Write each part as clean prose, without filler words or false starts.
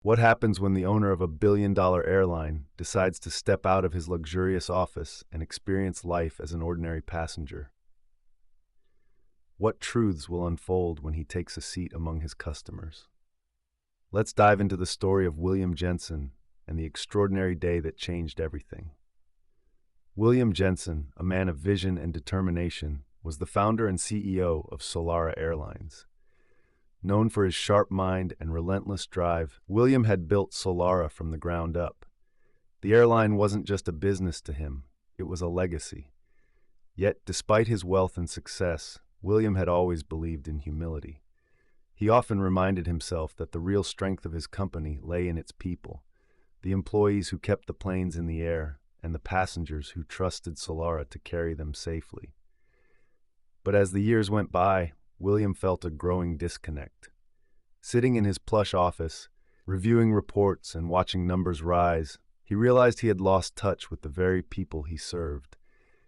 What happens when the owner of a billion-dollar airline decides to step out of his luxurious office and experience life as an ordinary passenger? What truths will unfold when he takes a seat among his customers? Let's dive into the story of William Jenson and the extraordinary day that changed everything. William Jenson, a man of vision and determination, was the founder and CEO of Solara Airlines. Known for his sharp mind and relentless drive, William had built Solara from the ground up. The airline wasn't just a business to him, it was a legacy. Yet, despite his wealth and success, William had always believed in humility. He often reminded himself that the real strength of his company lay in its people, the employees who kept the planes in the air, and the passengers who trusted Solara to carry them safely. But as the years went by, William felt a growing disconnect. Sitting in his plush office, reviewing reports and watching numbers rise, he realized he had lost touch with the very people he served.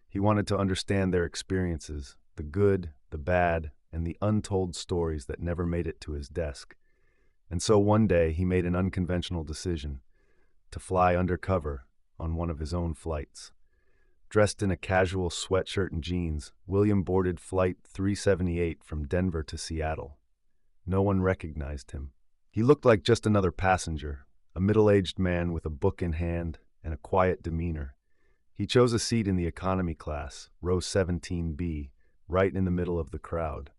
He wanted to understand their experiences, the good, the bad, and the untold stories that never made it to his desk. And so one day he made an unconventional decision: to fly undercover on one of his own flights. Dressed in a casual sweatshirt and jeans, William boarded Flight 378 from Denver to Seattle. No one recognized him. He looked like just another passenger, a middle-aged man with a book in hand and a quiet demeanor. He chose a seat in the economy class, row 17B, right in the middle of the crowd.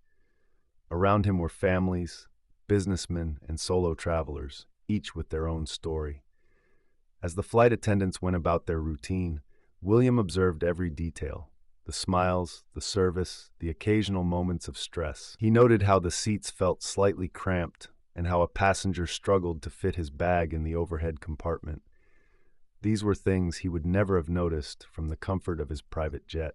Around him were families, businessmen, and solo travelers, each with their own story. As the flight attendants went about their routine, William observed every detail: the smiles, the service, the occasional moments of stress. He noted how the seats felt slightly cramped and how a passenger struggled to fit his bag in the overhead compartment. These were things he would never have noticed from the comfort of his private jet.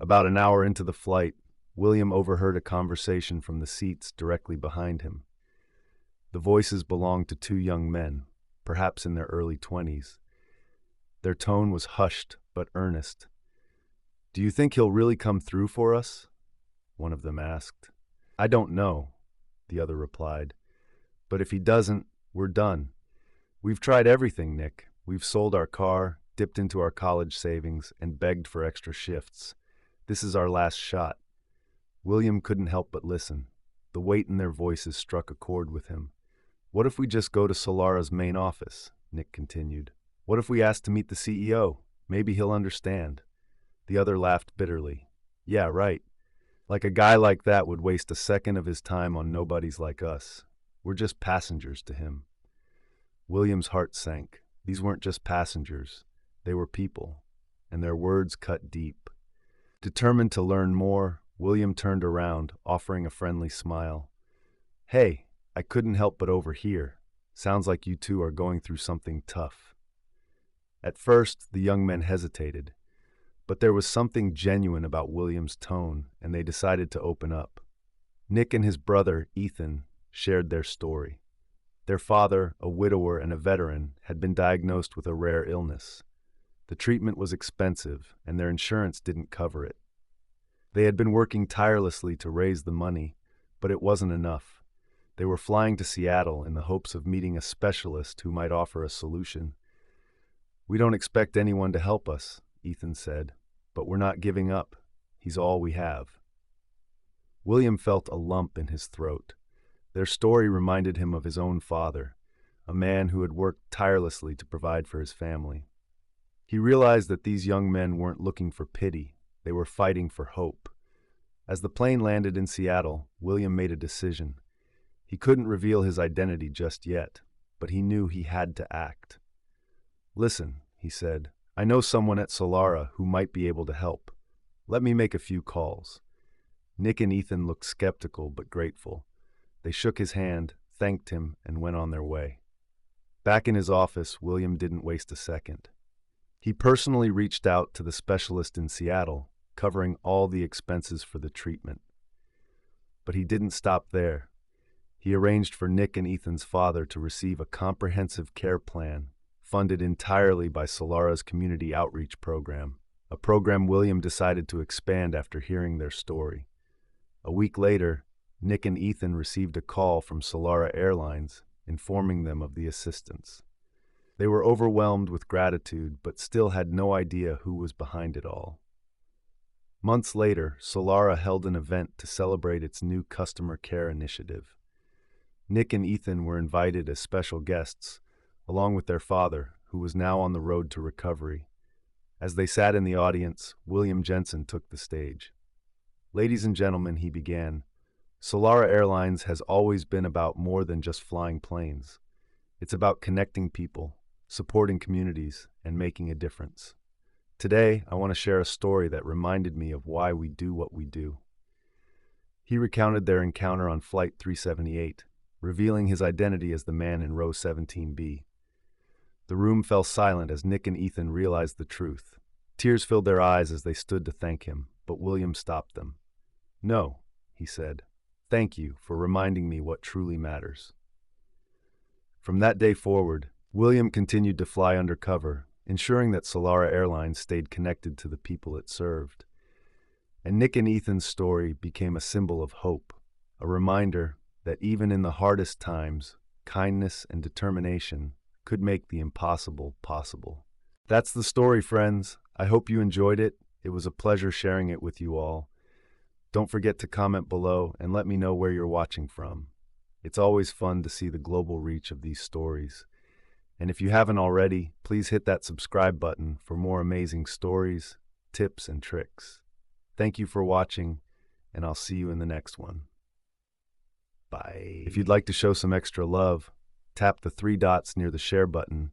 About an hour into the flight, William overheard a conversation from the seats directly behind him. The voices belonged to two young men, perhaps in their early 20s. Their tone was hushed but earnest. "Do you think he'll really come through for us?" one of them asked. "I don't know," the other replied. "But if he doesn't, we're done. We've tried everything, Nick. We've sold our car, dipped into our college savings, and begged for extra shifts. This is our last shot." William couldn't help but listen. The weight in their voices struck a chord with him. "What if we just go to Solara's main office?" Nick continued. "What if we ask to meet the CEO? Maybe he'll understand." The other laughed bitterly. "Yeah, right. Like a guy like that would waste a second of his time on nobodies like us. We're just passengers to him." William's heart sank. These weren't just passengers. They were people, and their words cut deep. Determined to learn more, William turned around, offering a friendly smile. "Hey, I couldn't help but overhear. Sounds like you two are going through something tough." At first, the young men hesitated, but there was something genuine about William's tone, and they decided to open up. Nick and his brother, Ethan, shared their story. Their father, a widower and a veteran, had been diagnosed with a rare illness. The treatment was expensive, and their insurance didn't cover it. They had been working tirelessly to raise the money, but it wasn't enough. They were flying to Seattle in the hopes of meeting a specialist who might offer a solution. "We don't expect anyone to help us," Ethan said, "but we're not giving up. He's all we have." William felt a lump in his throat. Their story reminded him of his own father, a man who had worked tirelessly to provide for his family. He realized that these young men weren't looking for pity, they were fighting for hope. As the plane landed in Seattle, William made a decision. He couldn't reveal his identity just yet, but he knew he had to act. "Listen," he said, "I know someone at Solara who might be able to help. Let me make a few calls." Nick and Ethan looked skeptical but grateful. They shook his hand, thanked him, and went on their way. Back in his office, William didn't waste a second. He personally reached out to the specialist in Seattle, covering all the expenses for the treatment. But he didn't stop there. He arranged for Nick and Ethan's father to receive a comprehensive care plan funded entirely by Solara's community outreach program, a program William decided to expand after hearing their story. A week later, Nick and Ethan received a call from Solara Airlines informing them of the assistance. They were overwhelmed with gratitude, but still had no idea who was behind it all. Months later, Solara held an event to celebrate its new customer care initiative. Nick and Ethan were invited as special guests, along with their father, who was now on the road to recovery. As they sat in the audience, William Jenson took the stage. "Ladies and gentlemen," he began, "Solara Airlines has always been about more than just flying planes. It's about connecting people, supporting communities, and making a difference. Today, I want to share a story that reminded me of why we do what we do." He recounted their encounter on Flight 378, revealing his identity as the man in row 17B. The room fell silent as Nick and Ethan realized the truth. Tears filled their eyes as they stood to thank him, but William stopped them. "No," he said. "Thank you for reminding me what truly matters." From that day forward, William continued to fly undercover, ensuring that Solara Airlines stayed connected to the people it served. And Nick and Ethan's story became a symbol of hope, a reminder that even in the hardest times, kindness and determination could make the impossible possible. That's the story, friends. I hope you enjoyed it. It was a pleasure sharing it with you all. Don't forget to comment below and let me know where you're watching from. It's always fun to see the global reach of these stories. And if you haven't already, please hit that subscribe button for more amazing stories, tips, and tricks. Thank you for watching, and I'll see you in the next one. Bye. If you'd like to show some extra love, tap the 3 dots near the share button